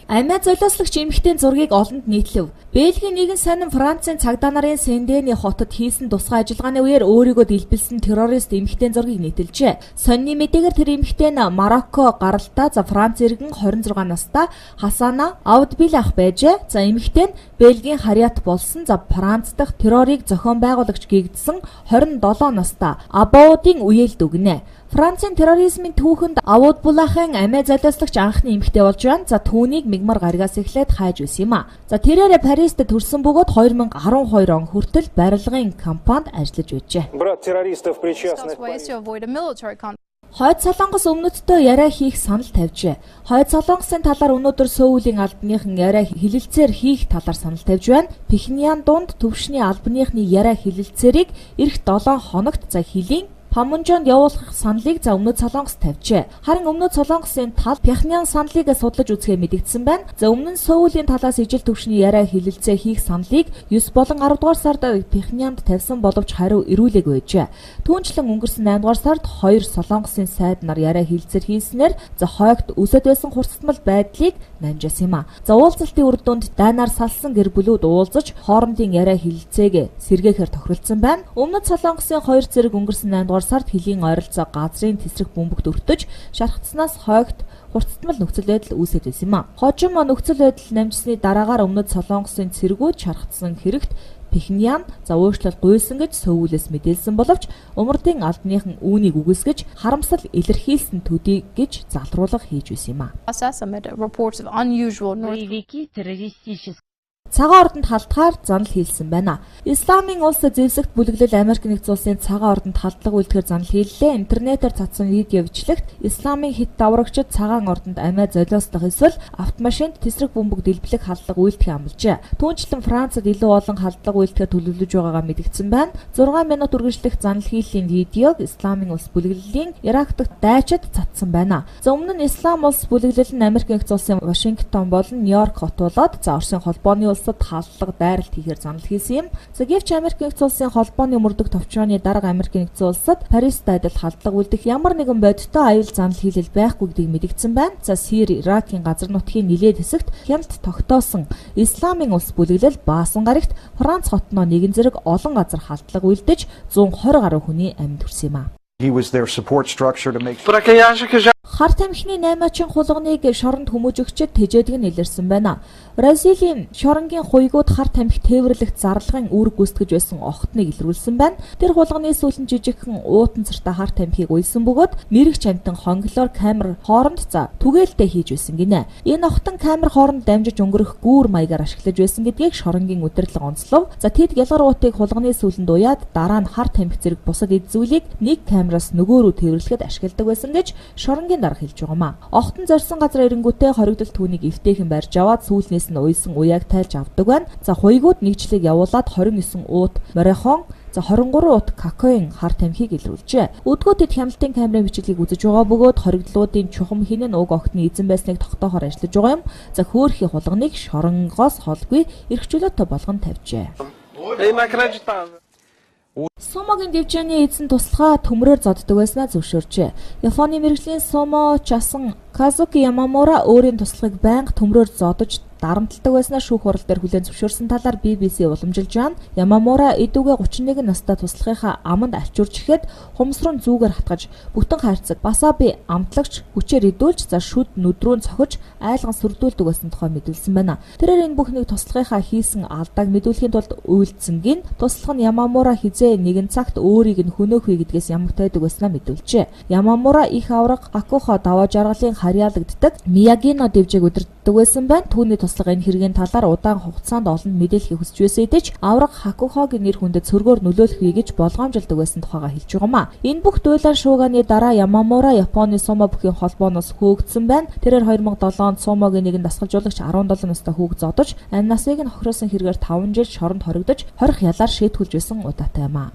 Амиа золиослогч эмэгтэй зургийг олонд нийтлэв. Бельгийн нэгэн сонин Францын цагдаа нарын Сен-Дени хотод хийсэн тусгай ажиллагааны үеэр өөрийгөө дэлбэлсэн террорист эмэгтэй зургийг нийтэлжээ. Сонины мэдээгээр тэр эмэгтэй нь Марокко гаралтай Франц иргэн 26 настай Хасана Аудбил ах байжээ. Эмэгтэй нь Бельгийн Харьят болсон Франц дахь террорыг зохион байгуулагч гэгдсэн 27 настай Абаудын үеэлд өгнэ. Францын терроризмын түүхэнд Аудбулахын амиа золиослогч анхны эмэгтэй болж байна. Түүнийг мигмар гаригаас эхлээд хайж байсан юм а. Тэрээр Парист төрсэн бөгөөд 2012 он хүртэл барилгын компанид ажиллаж байжээ. Хойд Солонгос өмнөддөө яриа хийх санал тавьжээ. Хойд Солонгосын талаар өнөөдөр Сөүлийн албаныхан яриа хилэлцээр хийх талаар санал тавьж байна. Пхеньян дунд төвшний албаныхны яриа хилэлцээрийг эх 7 хоногт хилийн Памунжонд явуулах саналыг Өмнөд Солонгос тавьжээ. Харин Өмнөд Солонгосын тал Пхеньян саналыг судлаж үзэхээ мэдэгдсэн байна. Өмнө нь Сөүлийн талаас ижил төвшний яриа хилэлцээ хийх саналыг 9 болон 10 дугаар сард Пхеньянд тавьсан боловч хариу ирүүлээгүй байжээ. Түүнчлэн өнгөрсөн 8 дугаар сард 2 Солонгосын сайд нар яриа хилэлцээр хийснээр хойгт үсэд байсан хурцтмал байдлыг намжаасан юм а. Уулзалтын үр дүнд дайнаар салсан гэр бүлүүд уулзаж хоорондын яриа хилэлцээг сэргээхээр тохиролцсон байна. Өмнөд Солонгосын 2 зэрэг өнгөрсөн 8 дугаар сард хилийн ойролцоо газрын тесрэх бөмбөгт өртөж шархтснаас хойгт хурцтмал нөхцөл байдал үүсэж байсан юм а. Хожим нөхцөл байдал намжсны дараагаар Өмнөд Солонгосын цэргүүд шархтсан хэрэгт Пхеньян өөрчлөлт гуйсан гэж Сөүлээс мэдээлсэн боловч умардын албаныхан үүнийг үгүйсгэж харамсал илэрхийлсэн төдий гэж залруулга хийж байсан юм а. Цагаан ордонд халтгаар занал хийлсэн байна. Исламын улс зэвсэгт бүлэглэл Америк нэгдсэн улсын цагаан ордонд халдлага үйлдэхээр занал хийллээ. Интернетээр цацсан видео бичлэгт Исламын хит даврагчид цагаан ордонд амиа золиослох эсвэл автомашинд тесрэх бөмбөг дэлбэлэх халдлага үйлдэхийг амлажээ. Түүнчлэн Францад илүү олон халдлага үйлдэхээр төлөвлөж байгаагаа мэдгдсэн байна. 6 минут үргэлжлэх занал хийлийн видеог Исламын улс бүлэглэлийн Ирак дахь дайчид цацсан байна. Өмнө нь Ислам улс бүлэглэл нь Америк нэгдсэн улсын Вашингтон болон Нью-Йорк хот болоод Оросын холбооны улсад халдлага дайралт хийхээр занал хийсэн юм. Гэвч Америк нэгдсэн улсын холбооны мөрдөх товчрооны дарга Америк нэгдсэн улсад Парист адил халдлага үлдэх ямар нэгэн бодиттой аюул занал хийлэл байхгүй гэдгийг мэдгдсэн байна. Сирия, Иракийн газар нутгийн нэлээд хэсэгт хямд тогтоосон Исламын улс бүлэглэл баасан гарагт Франц хотноо нэгэн зэрэг олон газар халдлага үлдэж 120 гаруй хүний амьд хүрсэн юм а. Хар тамхины 8-аачин хулганыг шоронд хүмүүжигчид тэжээдэг нь илэрсэн байна. Бразилийн шоронгийн хуйгууд хар тамхи тээвэрлэгт зарлагын үүрэг гүйцэтгэж байсан охтныг илрүүлсэн байна. Тэр хулганы сүүлэн жижигхэн уутан цартай хар тамхиг уйсан бөгөөд мэрэгч амтан хонглоор камер хооронд түгээлтэй хийж байсан гинэ. Энэ охтон камер хооронд дамжиж өнгөрөх гүүр маягаар ашиглаж байсан гэдгийг шоронгийн удирдлага онцлов. Тэд гялгар уутыг хулганы сүүлэнд уяад дараа нь хар тамхи зэрэг бусад эд зүйлийг нэг камераас нөгөө рүү тээвэрлэхэд ашигладаг байсан гэж шоронгийн дарга хэлж байгаа юм а. Охтон зорьсон газар ирэнгүүтээ хоригдол түүнийг эвтэйхэн барьж аваад сүүлнээс нь уйсан уяаг тайлж авдаг байна. Хуйгууд нэгжлийг явуулаад 29 уут морихон 23 уут кокаин хар тамхиг илрүүлжээ. Өдгөө тэд хяналтын камерын бичлэгийг үзэж байгаа бөгөөд хоригдлуудын чухам хинэн уг охтны эзэн байсныг тогтоохоор ажиллаж байгаа юм. Хөөрхийн хулганыг шоронгоос холгүй эрхчлөөтэй болгон тавьжээ. Сумогийн дэвжээний эзэн туслахаа төмрөөр зоддог байснаа зөвшөөрчээ. Японы мэргэжлийн сумо часан Казуки Ямамура өөрийн туслахыг байнга төмрөөр зодож дарамтлагдаг байснаа шүүх хурал дээр хүлээн зөвшөөрсөн талаар BBC уламжилж байна. Ямамура эдүгээ 31 настай туслахынхаа аманд алчуурч ихэд хумсрын зүүгээр хатгаж бүтэн хайрцаг Басаби амтлагч хүчээр идүүлж шүд нүдрүүн цохиж айлган сүрдүүлдэг байсан тухай мэдүүлсэн байна. Тэрээр энэ бүхнийг туслахынхаа хийсэн алдааг мэдүүлэхийн тулд үйлдсэнгийн туслах нь Ямамура хизээ нэгэн цагт өөрийг нь хөнөөхүй гэдгээс ямагтайдаг байснаа мэдүүлжээ. Ямамура их авраг Акухо даваа жаргалын харьяалагддаг Миягино дэвжээг удирддаг байсан байна. Түүний туслах энэ хэргийн талаар удаан хугацаанд олонд мэдээлэл хүсэж байсан хэдий ч авраг Хакухогийн нэр хүндэд цөргөөр нөлөөлөх гэж болгоомжлдог байсан тухайга хэлж байгаа юм а. Энэ бүх дуйлаар шууганы дараа Ямамура Японы сумо бүхийн холбооноос хөөгдсөн байна. Тэрээр 2007 онд сумогийн нэгэн дасгалжуулагч 17 настай хүүг зодож амь насыг нь хохироосон хэргээр 5 жил шоронд хоригдож хорих ялаар шийтгүүлж байсан удаатай юм а.